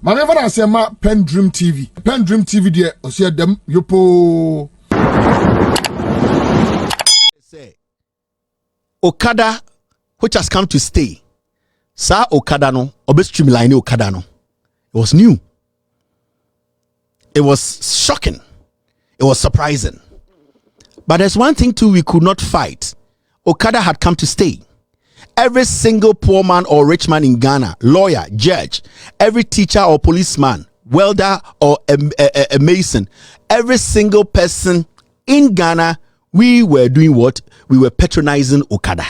Mama never say ma PENDREAM TV. PENDREAM TV there osia dem yopo. Say Okada, which has come to stay. Sa Okada no, obe streamline Okada no. It was new. It was shocking. It was surprising. But there's one thing too we could not fight. Okada had come to stay. Every single poor man or rich man in Ghana, lawyer, judge, every teacher or policeman, welder or a mason, every single person in Ghana, we were doing what? We were patronizing Okada.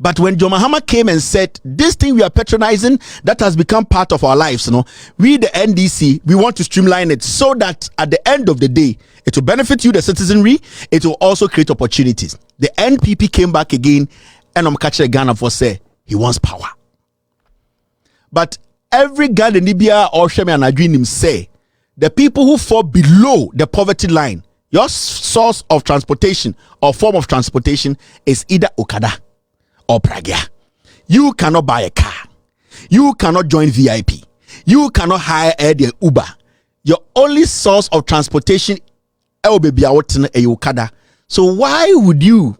But when John Mahama came and said, this thing we are patronizing, that has become part of our lives, you know, we, the NDC, we want to streamline it so that at the end of the day, it will benefit you, the citizenry. It will also create opportunities. The NPP came back again, and I'm catching Ghana for say he wants power. But every Ghana Nibia or Shemi and Adrinim say, the people who fall below the poverty line, your source of transportation or form of transportation is either Okada or Pragya. You cannot buy a car. You cannot join VIP. You cannot hire a Uber. Your only source of transportation is Okada. So why would you,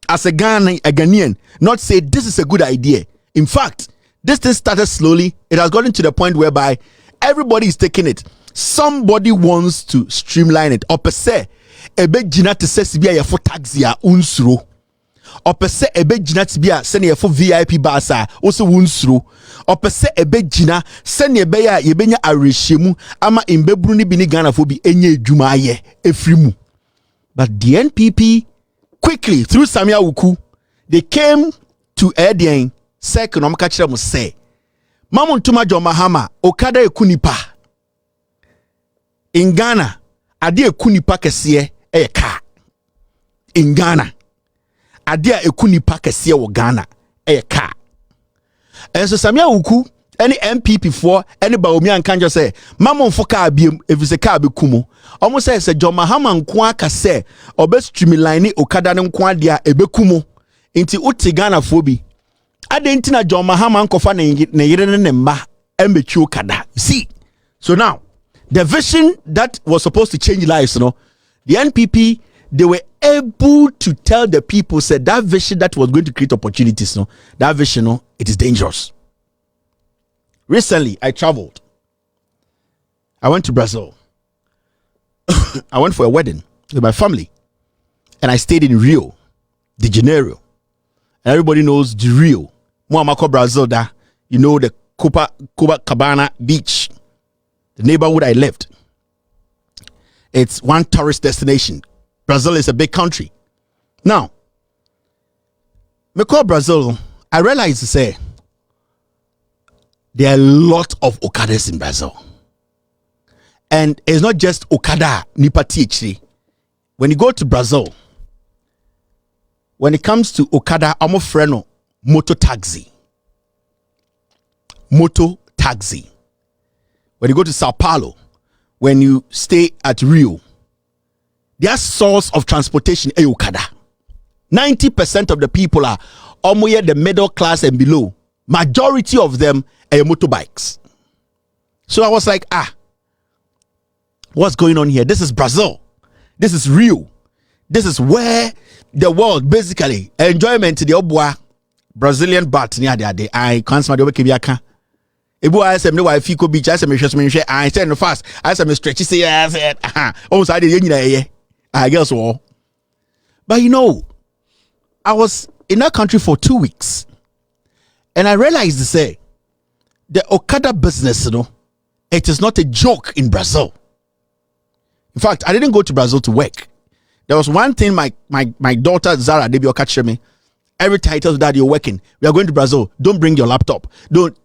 as a Ghanaian, not say this is a good idea? In fact, this thing started slowly. It has gotten to the point whereby everybody is taking it. Somebody wants to streamline it. Or per se, ebe jina te se sibia ye fo taxi a unsuro. Or per se ebe jina tibia send ye fo VIP basa also unsuro. Or per se ebe jina send ye be ya ye benya areshemu ama imbebru ni bini Ghana fo bi enye edwuma ye efrimu. But the NPP quickly through Samia Uku, they came to Edian second Omkachira say Mamun Tuma John Mahama Okada ekunipa in Ghana ade ekunipa kesiye e car in Ghana ade ekunipa kesiye wo Ghana e car. And so Samia Uku any MPP for any Baomi and Kanja say Mamun foka biem if it's a car be kumo almost say John Mahama nko aka say obe streamline Okada nko dia ebe kumo inti uti Ghana fobi ade inti na John Mahama nkofa na yire ne mba embechi Okada. See, so now the vision that was supposed to change lives, you know, the NPP, they were able to tell the people, said that vision that was going to create opportunities, you know, that vision, you know, it is dangerous. Recently, I traveled. I went to Brazil. I went for a wedding with my family. And I stayed in Rio de Janeiro. And everybody knows the Rio. Moamako Brazil, da, you know, the Copacabana beach. The neighborhood I lived. It's one tourist destination. Brazil is a big country. Now, me call Brazil, I realized to say, there are a lot of Okadas in Brazil. And it's not just Okada, Nipa THC. When you go to Brazil, when it comes to Okada, I'm a friend moto taxi. Moto taxi. When you go to Sao Paulo, when you stay at Rio, their source of transportation is Okada. 90% of the people are almost the middle class and below. Majority of them are motorbikes. So I was like, what's going on here? This is Brazil. This is Rio. This is where the world basically enjoyment the obwa Brazilian bat near the I can't smell the Kibiaka. Ebu I said no wife ko beach I said me share I said no fast I said me stretchy say I said almost I did I guess all. But you know, I was in that country for 2 weeks and I realized to say the Okada business, you know, it is not a joke in Brazil. In fact, I didn't go to Brazil to work. There was one thing my daughter Zara Debio catch me. Every time I tell that you're working, we are going to Brazil. Don't bring your laptop.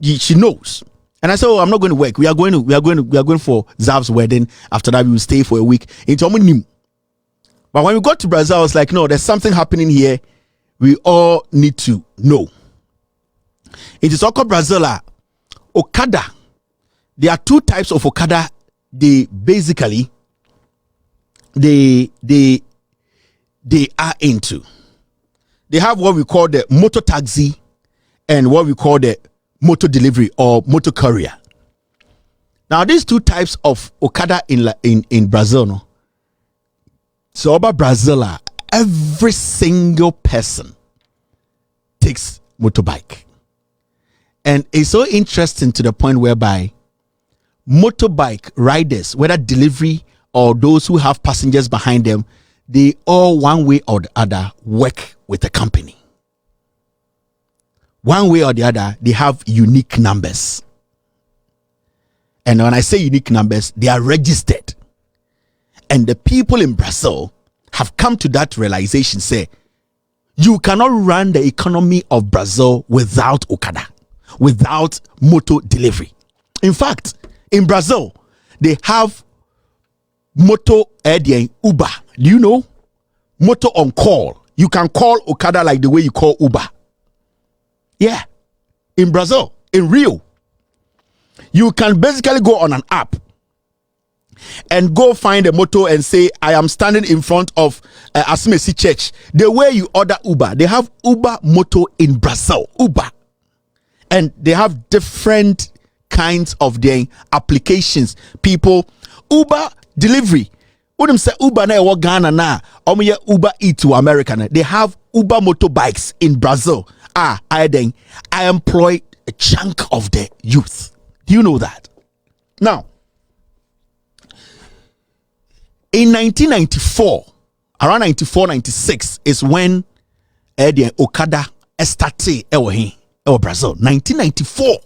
She knows. And I said, oh, I'm not going to work. We are going for Zav's wedding. After that, we will stay for a week. But when we got to Brazil, I was like, no, there's something happening here. We all need to know. It is also Brazil. Okada. There are two types of Okada. They basically they are into. They have what we call the motor taxi and what we call the motor delivery or motor courier. Now, these two types of Okada in Brazil, no. So about Brazil, every single person takes motorbike. And it's so interesting to the point whereby motorbike riders, whether delivery or those who have passengers behind them, they all one way or the other work with the company. One way or the other, they have unique numbers. And when I say unique numbers, they are registered. And the people in Brazil have come to that realization, say, you cannot run the economy of Brazil without Okada, without motor delivery. In fact, in Brazil, they have motor Uber. Do you know? Motor on call. You can call Okada like the way you call Uber. Yeah. In Brazil, in Rio, you can basically go on an app and go find a motor and say, I am standing in front of Asimesi Church. The way you order Uber, they have Uber motor in Brazil. Uber. And they have different kinds of their applications. People, Uber delivery. When say Uber na Ghana na, Uber Eats to America. They have Uber motorbikes in Brazil. I employ a chunk of the youth. Do you know that? Now, in 1994, around 94, 96 is when Okada started in Brazil. 1994.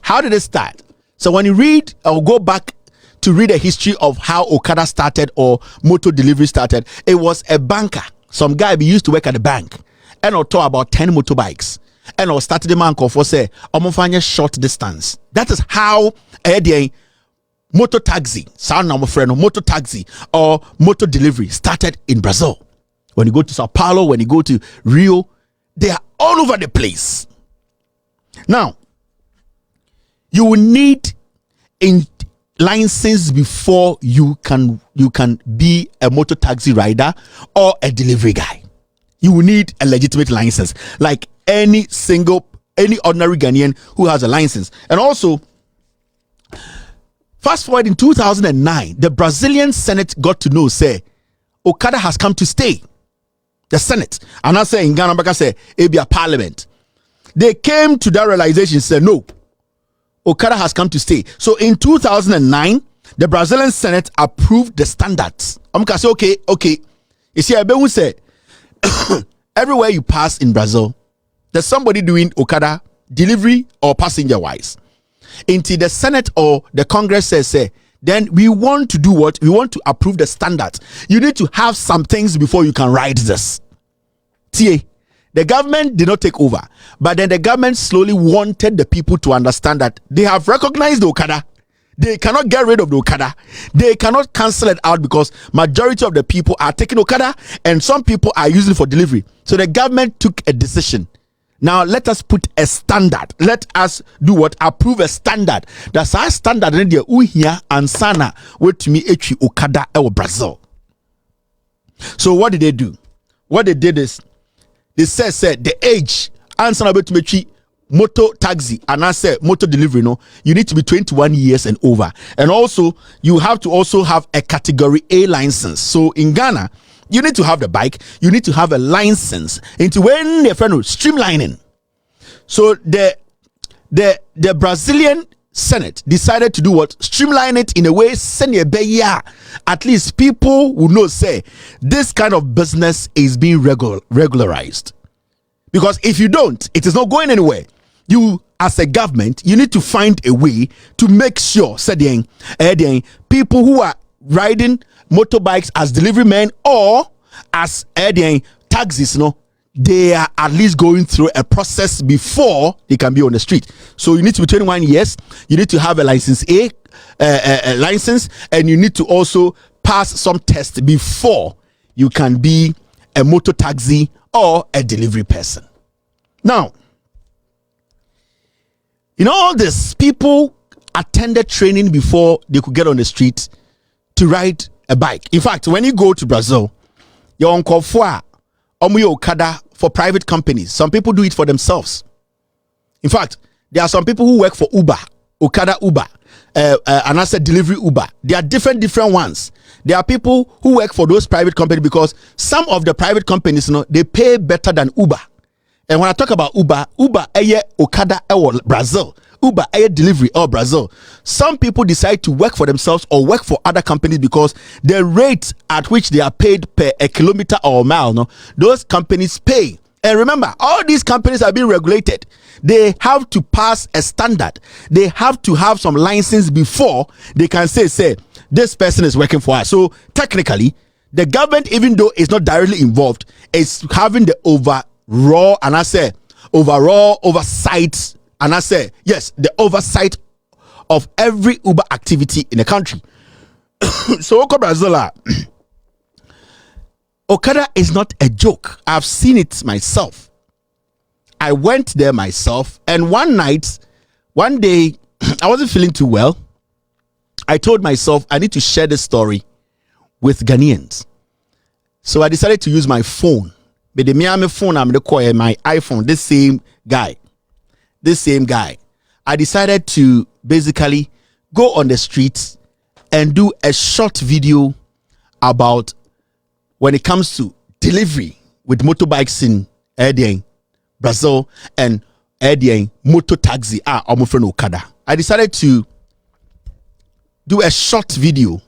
How did it start? So when you read or go back to read a history of how Okada started or motor delivery started, it was a banker. Some guy used to work at the bank and I'll talk about 10 motorbikes. And I'll start the man for say, I'm going short distance. That is how motor taxi, sound number friend, motor taxi or motor delivery started in Brazil. When you go to Sao Paulo, when you go to Rio, they are all over the place. Now, you will need a license before you can be a motor taxi rider or a delivery guy. You will need a legitimate license, like any ordinary Ghanaian who has a license. And also, fast forward in 2009, the Brazilian Senate got to know, say, Okada has come to stay. The Senate, and I say in Ghana, because say it be a parliament. They came to that realization, said no, Okada has come to stay. So in 2009, the Brazilian Senate approved the standards. I'm gonna say okay. You see, I be say everywhere you pass in Brazil, there's somebody doing Okada delivery or passenger wise. Until the Senate or the Congress says, say, then we want to do what? We want to approve the standards. You need to have some things before you can ride this. TA, the government did not take over, but then the government slowly wanted the people to understand that they have recognized the Okada. They cannot get rid of the Okada. They cannot cancel it out because majority of the people are taking Okada and some people are using it for delivery. So the government took a decision. Now let us put a standard. Let us do what? Approve a standard. That's our standard in the Uhia and Sana wait to me echi Okada or Brazil. So what did they do? What they did is they said the age and Sana wait to me motor taxi and I said motor delivery. No, you need to be 21 years and over. And also you have to also have a category A license. So in Ghana, you need to have the bike, you need to have a license into when the friend streamlining. So the Brazilian Senate decided to do what? Streamline it in a way, send a at least people will know, say, this kind of business is being regularized. Because if you don't, it is not going anywhere. You, as a government, you need to find a way to make sure, saying, people who are riding motorbikes as delivery men or as taxis, they are at least going through a process before they can be on the street. So you need to be 21 years, you need to have a license a license, and you need to also pass some tests before you can be a motor taxi or a delivery person. Now, in all this, people attended training before they could get on the street to ride a bike. In fact, when you go to Brazil, you're on call for Okada for private companies. Some people do it for themselves. In fact, there are some people who work for Uber, Okada Uber. and I said delivery Uber. There are different ones. There are people who work for those private companies because some of the private companies, they pay better than Uber. And when I talk about Uber, Okada or Brazil, Uber delivery or Brazil. Some people decide to work for themselves or work for other companies because the rate at which they are paid per a kilometer or mile, those companies pay. And remember, all these companies are being regulated. They have to pass a standard. They have to have some license before they can say this person is working for us. So technically, the government, even though it's not directly involved, is having the overall oversight. And I say, yes, the oversight of every Uber activity in the country. So, Okada is not a joke. I've seen it myself. I went there myself, and one day, I wasn't feeling too well. I told myself I need to share this story with Ghanaians. So I decided to use my phone. But the Miami phone, I'm going my iPhone, this same guy. I decided to basically go on the streets and do a short video about when it comes to delivery with motorbikes in Brazil and motor taxi Okada. I decided to do a short video,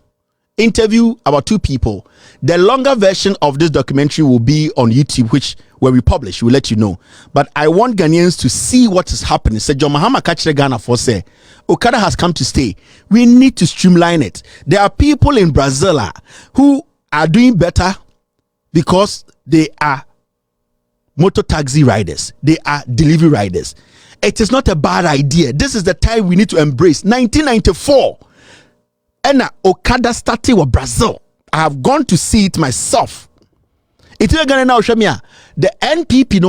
interview about 2 people. The longer version of this documentary will be on YouTube, which when we publish, we'll let you know. But I want Ghanaians to see what is happening. Say John Mahama Kachre Ghana for say Okada has come to stay. We need to streamline it. There are people in Brazil who are doing better because they are motor taxi riders. They are delivery riders. It is not a bad idea. This is the time we need to embrace. 1994. And Okada started with Brazil. I have gone to see it myself. It's gonna now show me the NPP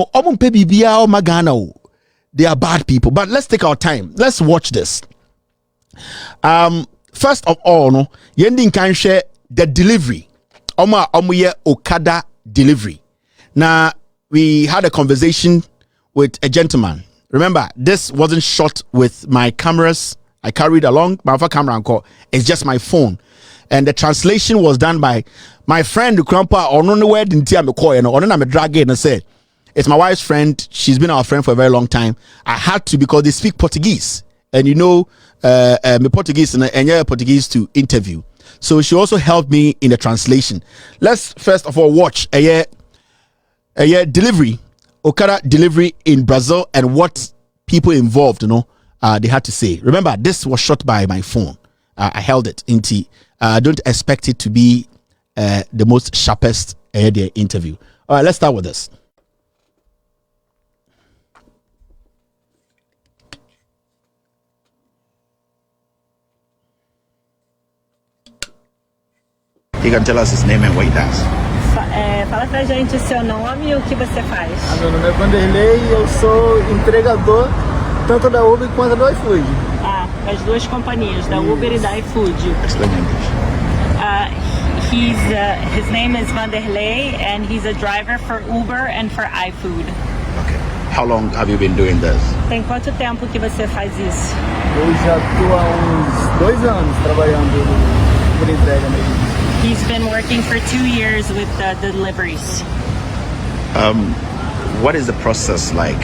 they are bad people. But let's take our time. Let's watch this. First of all, yending can share the delivery. Okada delivery. Now we had a conversation with a gentleman. Remember, this wasn't shot with my cameras. I carried along my camera and call. It's just my phone, and the translation was done by my friend Grandpa. Or no where didn't me call or I'm drag and said it's my wife's friend. She's been our friend for a very long time. I had to because they speak Portuguese, and me Portuguese and Portuguese to interview. So she also helped me in the translation. Let's first of all watch a delivery, Okada delivery in Brazil, and what people involved, they had to say. Remember, this was shot by my phone. I held it into. Don't expect it to be the most sharpest interview. All right, let's start with this. You can tell us his name and what he does. Fala pra gente o seu nome e o que você faz. Meu nome é Vanderlei e eu sou entregador tanto da Uber quanto do iFood. As 2 companhias, da Uber e da iFood. Explain English. His name is Vanderlei and he's a driver for Uber and for iFood. Okay. How long have you been doing this? Tem quanto tempo que você faz isso? Eu já tô há uns 2 anos trabalhando por entrega mesmo. He's been working for 2 years with the deliveries. What is the process like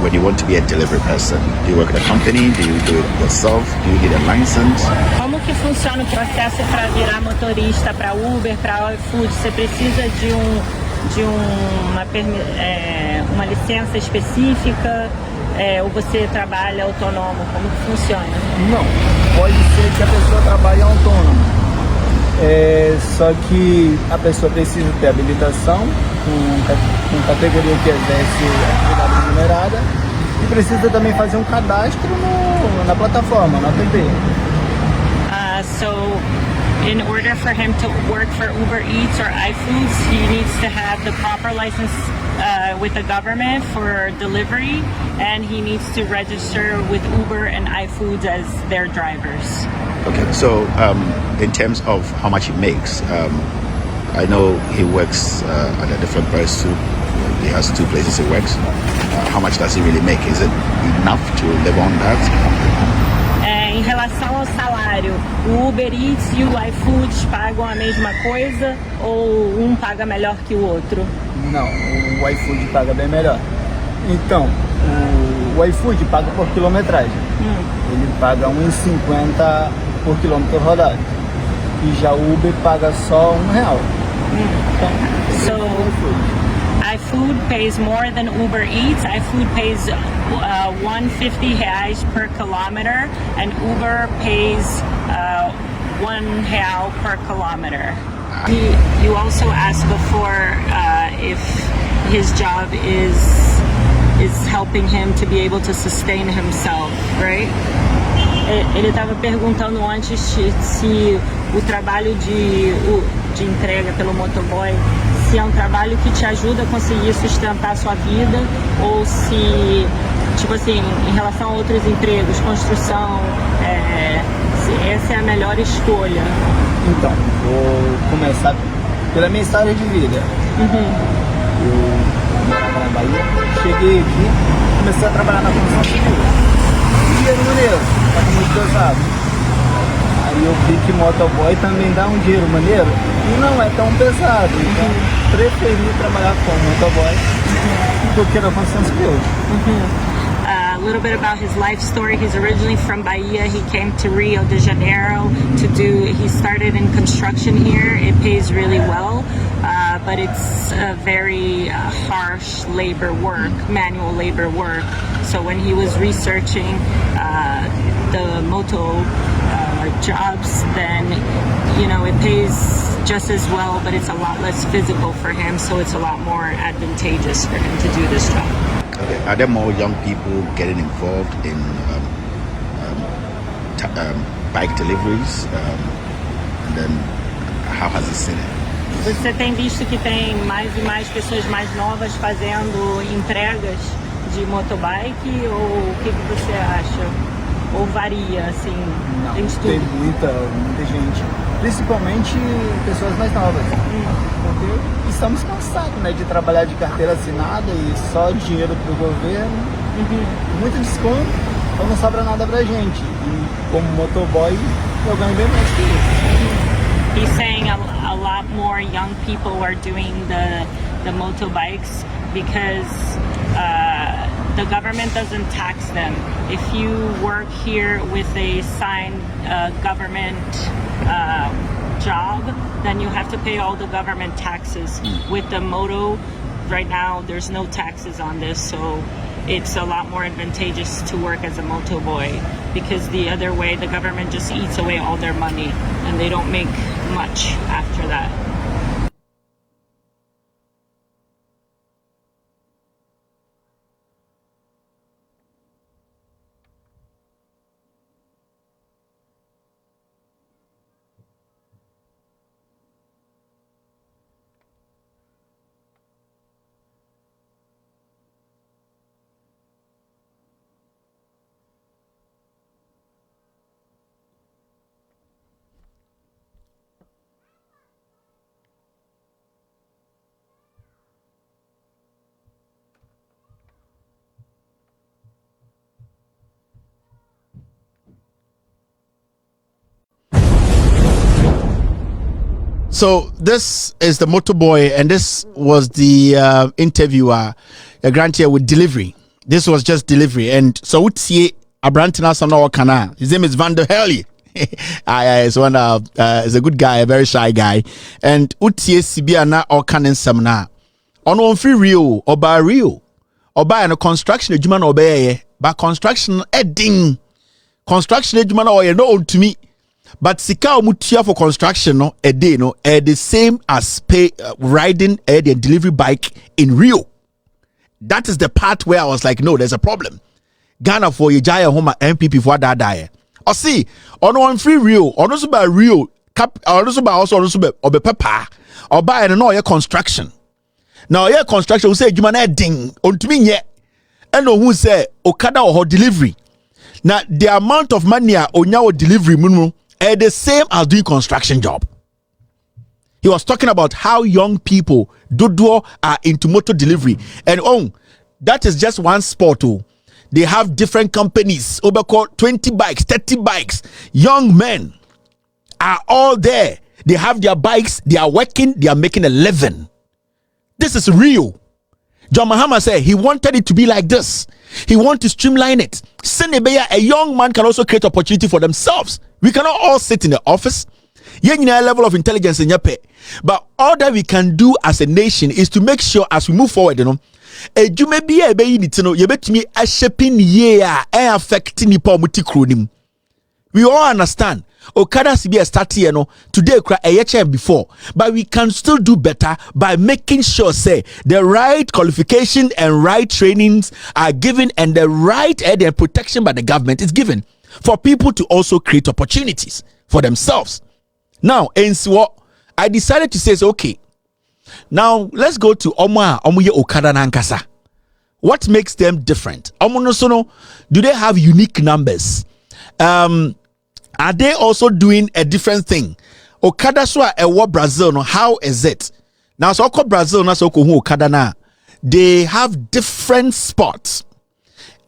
when you want to be a delivery person? Do you work at a company? Do you do it yourself? Do you need a license? Como que funciona o processo para virar motorista para Uber, para iFood? Você precisa de uma licença específica? Ou você trabalha autônomo? Como que funciona? Não, pode ser que a pessoa trabalhe autônomo. Só que a pessoa precisa ter habilitação com categoria que exerce atividade remunerada e precisa também fazer um cadastro na plataforma, na app. So in order for him to work for Uber Eats or iFoods, he needs to have the proper license with the government for delivery, and he needs to register with Uber and iFoods as their drivers. Okay, so in terms of how much he makes, I know he works at a different place too. He has 2 places he works. How much does he really make? Is it enough to live on that? Em relação ao trabalho. O Uber Eats e o iFood pagam a mesma coisa ou um paga melhor que o outro? Não, o iFood paga bem melhor. Então, o iFood paga por quilometragem. Ele paga 1,50 por quilômetro rodado. E já o Uber paga só R$1. Então, So, iFood pays more than Uber Eats. iFood pays 150 reais per kilometer, and Uber pays R$1 per kilometer. You also asked before if his job is helping him to be able to sustain himself, right? Ele estava perguntando antes se o trabalho de entrega pelo motoboy, se é um trabalho que te ajuda a conseguir sustentar a sua vida ou se, tipo assim, em relação a outros empregos, construção, se essa é a melhor escolha. Então, vou começar pela minha história de vida. Eu morava na Bahia, cheguei aqui, comecei a trabalhar na construção civil. Dinheiro maneiro, estava muito pesado. Aí eu vi que motoboy também dá um dinheiro maneiro e não é tão pesado. Então, preferi trabalhar como motoboy do que na construção civil. A little bit about his life story. He's originally from Bahia. He came to Rio de Janeiro he started in construction here. It pays really well, but it's a very harsh labor work, manual labor work. So when he was researching the moto jobs, then, you know, it pays just as well, but it's a lot less physical for him, so it's a lot more advantageous for him to do this job. Are there more young people getting involved in bike deliveries? And then how has it seen it? Você tem visto que tem mais e mais pessoas mais novas fazendo entregas de motobike, ou o que você acha? Ou varia, assim? Não, tem tem muita gente, principalmente pessoas mais novas. Porque estamos cansados, né, de trabalhar de carteira assinada e só dinheiro pro governo, muito desconto, então não sobra nada pra gente. E como motoboy, eu ganho bem mais que isso. He's saying a lot more young people are doing the motorbikes because the government doesn't tax them. If you work here with a signed government job, then you have to pay all the government taxes. With the moto, right now there's no taxes on this, so it's a lot more advantageous to work as a moto boy, because the other way the government just eats away all their money and they don't make much after that. So this is the motorboy, and this was the interviewer, grant here with delivery. This was just delivery, and so Utie Abrantina Sanoa Kana. His name is Van der Helly. Is a good guy, a very shy guy, and Utie Sibiana or Canon Samna. On free Rio or by Rio or by a construction edgeman obey, but construction edding construction edgeman or no to me. But sika mutia for construction no a day no the same as pay riding a delivery bike in Rio. That is the part where I was like, no, there's a problem. Ghana for your jaya home MPP for that die. Or see, on one free Rio, or also by Rio cap, or also by or by papa, or by an no construction. Now your construction will say you man ding on to me yet. And no who say Okada or delivery. Now the amount of money on your delivery munu the same as doing construction job. He was talking about how young people are into motor delivery, and that is just one sport. They have different companies, over 20 bikes, 30 bikes, young men are all there. They have their bikes, they are working, they are making a living. This is real. John Mahama said he wanted it to be like this. He wanted to streamline it. Senebeya, a young man can also create opportunity for themselves. We cannot all sit in the office. You need a level of intelligence in your pay. But all that we can do as a nation is to make sure as we move forward, you may be a baby, you bet me a shaping year affecting the. We all understand. Okada be a start here, today cry a year before, but we can still do better by making sure say the right qualification and right trainings are given and the right aid and protection by the government is given for people to also create opportunities for themselves. Now, and so what I decided to say is okay. Now let's go to Omuye Okada Nankasa. What makes them different? Do they have unique numbers? Are they also doing a different thing? Okada so a Brazil, how is it? Now so Brazil na so Okada na. They have different spots.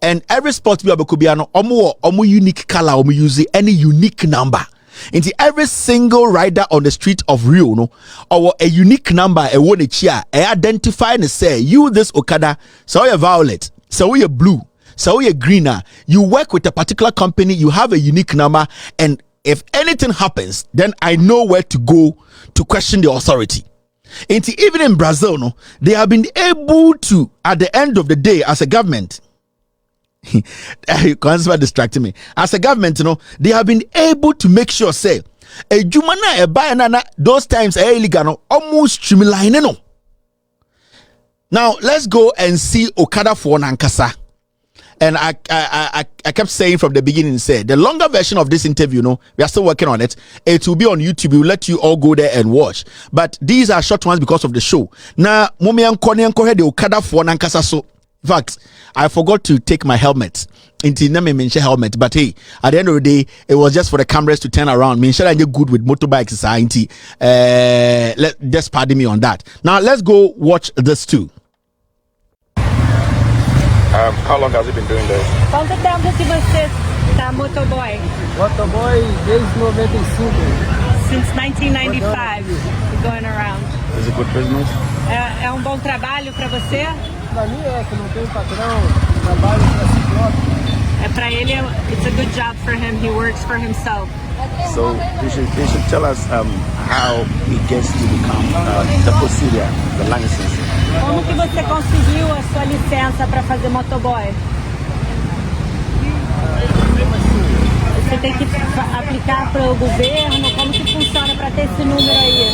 And every spot we have could be an omu unique color, omu use any unique number. Into every single rider on the street of Rio, or a unique number, a one chia, identify and say, you this Okada, so you're violet, so you're blue. So you're greener. You work with a particular company, you have a unique number, and if anything happens, then I know where to go to question the authority. And even in Brazil, they have been able to, at the end of the day, as a government, constantly distracting me. As a government, they have been able to make sure, say, a jumana, a banana, those times, a illegal, almost streamline. Now let's go and see Okada for Nankasa. And I kept saying from the beginning, say the longer version of this interview, we are still working on it. It will be on YouTube. We'll let you all go there and watch. But these are short ones because of the show. Now, the Okada for Nankasa. So, in fact, I forgot to take my helmet. Into mention helmet, but hey, at the end of the day, it was just for the cameras to turn around. Mention I good with motorbikes society. Just pardon me on that. Now let's go watch this too. How long has he been doing this? Quanto tempo que você tá motoboy? Motoboy desde 95. Since 1995, going around. Is it good business? É bom trabalho para você? Pra mim que não tem patrão, trabalho para si próprio. Para ele, it's a good job for him. He works for himself. So they should tell us how he gets to become the procedure, the license. Como que você conseguiu a sua licença para fazer motoboy? Você tem que aplicar para o governo? Como que funciona para ter esse número aí?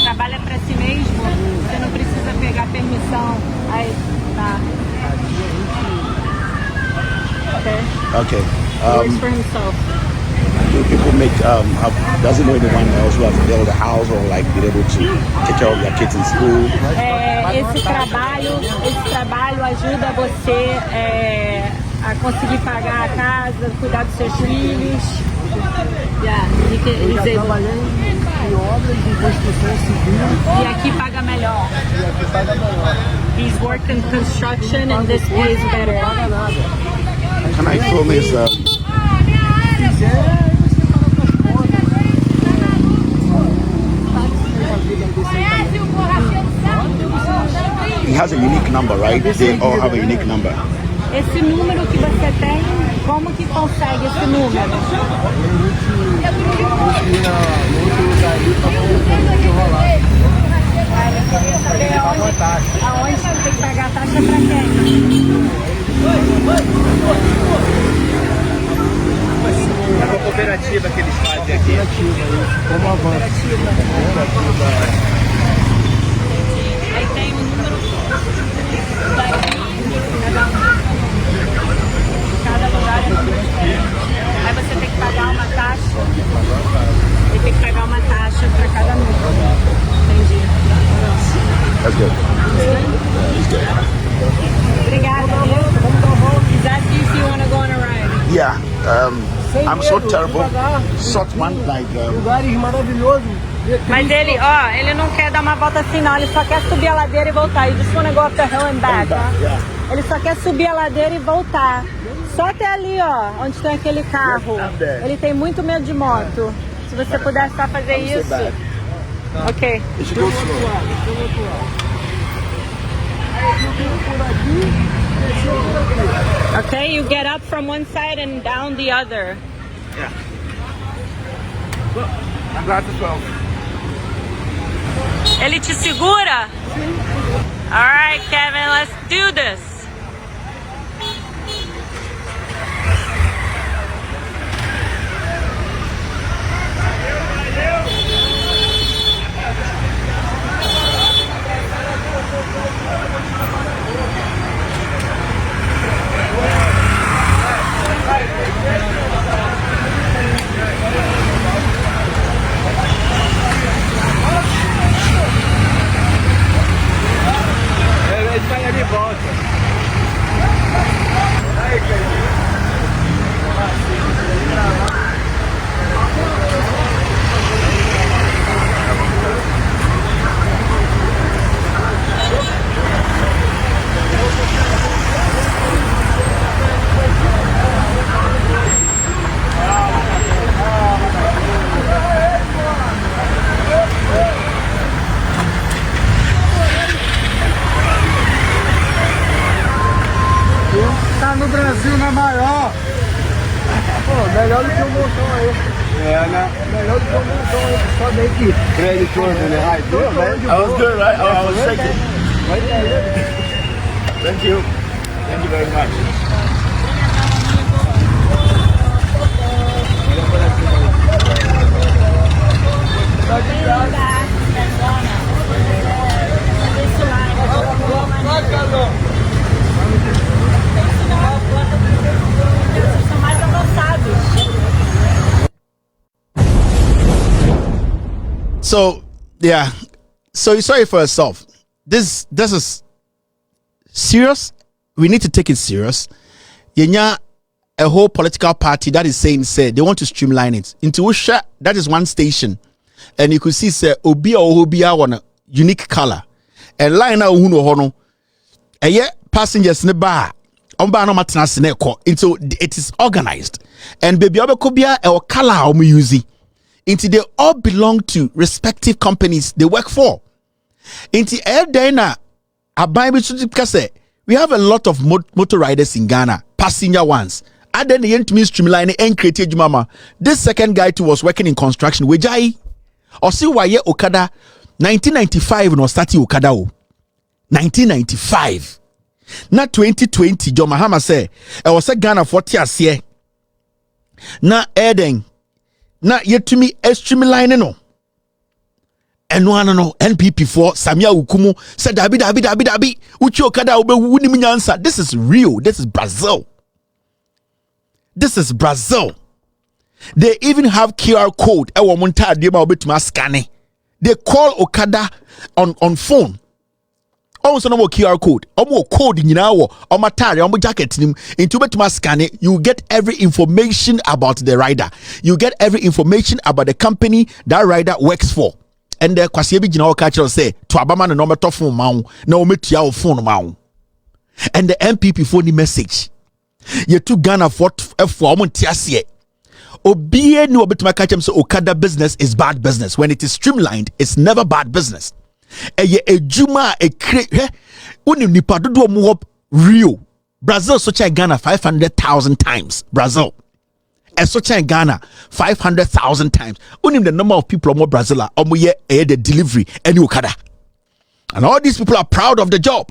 Trabalha para si mesmo? Você não precisa pegar permissão? Aí, tá. Okay. He works for himself. Do people does it know anyone else who has built a house or like been able to take care of their kids in school? Esse trabalho ajuda você a conseguir pagar a casa, cuidar dos seus filhos. Em obras de construção civil. E aqui paga melhor. He's worked in construction and this pays better. Can I film this? He has a unique number, right? They all have a unique number. Esse número que você tem, como que consegue esse número? Aonde tem que pagar a taxa pra quem? É uma cooperativa que eles fazem aqui. Como avanço. Aí tem um número cada lugar é diferente. Aí você tem que pagar uma taxa. E tem que pagar uma taxa para cada número. Entendi. That's good. He's good. Obrigada. He's asking if you want to go on a ride. Yeah. I'm so terrible. Short one like. Lugares maravilhosos. Mas ele não quer dar uma volta assim não, ele só quer subir a ladeira e voltar. Ele just wanna go up the hill and back, tá? Yeah. Ele só quer subir a ladeira e voltar. Só até ali, ó, onde tem aquele carro. Ele tem muito medo de moto. Se você puder só fazer isso. Ok. Okay, you get up from one side and down the other. Yeah. Look, I'm glad to go. Ele te segura? All right, Kevin, let's do this. Tá no Brasil na maior. Pô, melhor do que o montão aí. Né? Melhor do que o montão aí. Só daí que prédio todo, né? I was good, right? I was shaking. Thank you. Thank you very much. So yeah, so you saw it for yourself. This is serious. We need to take it serious. Yenya, a whole political party that is saying say they want to streamline it into Usha. That is one station, and you could see say Obia or Obia one a unique color and line out uno hono. And yet passengers in the bar. Into it is organized, and baby obekobia or color omu using. Into they all belong to respective companies they work for. Into air dana because we have a lot of motor riders in Ghana, passenger ones. And then the end to me streamline and created mama. This second guy too was working in construction. Wejai or see why Okada 1995 no starting Okada 1995. Not 2020. John Mahama say I was a Ghana 40 years here. Na Eden. Na yet to me streamline no. And no NPP for Samia Ukumu said dabi uchi Okada ube wuni minyansa. This is real. This is Brazil. This is Brazil. They even have QR code. They call Okada on phone. Also no QR code. Code in our jacket into scan it. You get every information about the rider. You get every information about the company that rider works for. And the kwasiebi jina culture say to abama no meto phone ma na o metua phone ma. And the MPP phone the message. You took Ghana for tiasie. Obie ni obetuma catch him say Okada business is bad business. When it is streamlined, it's never bad business. Eye ejuma uni nipa dodo mu Rio. Brazil so check Ghana 500,000 times. Brazil. And so in Ghana 500,000 times. Only the number of people more Brazil are the delivery and Okada. And all these people are proud of the job.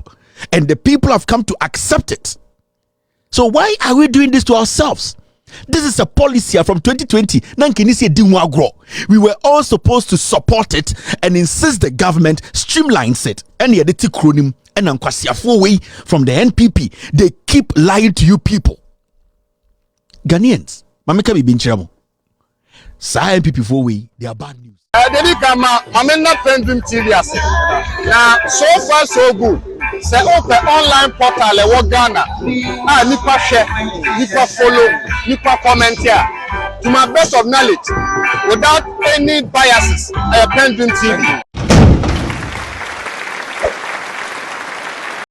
And the people have come to accept it. So why are we doing this to ourselves? This is a policy from 2020. We were all supposed to support it and insist the government streamlines it. And the acronym and from the NPP, they keep lying to you people. Ghanaians. Mamika be binchamo. Sa NPP for we, they are bad news. Dedi kama mamena PENDREAM TV ase. Na so far so good. Say open online portal e wo Ghana. Ah nipa share, nipa follow, nipa comment here. To my best of knowledge, without any biases, PENDREAM TV.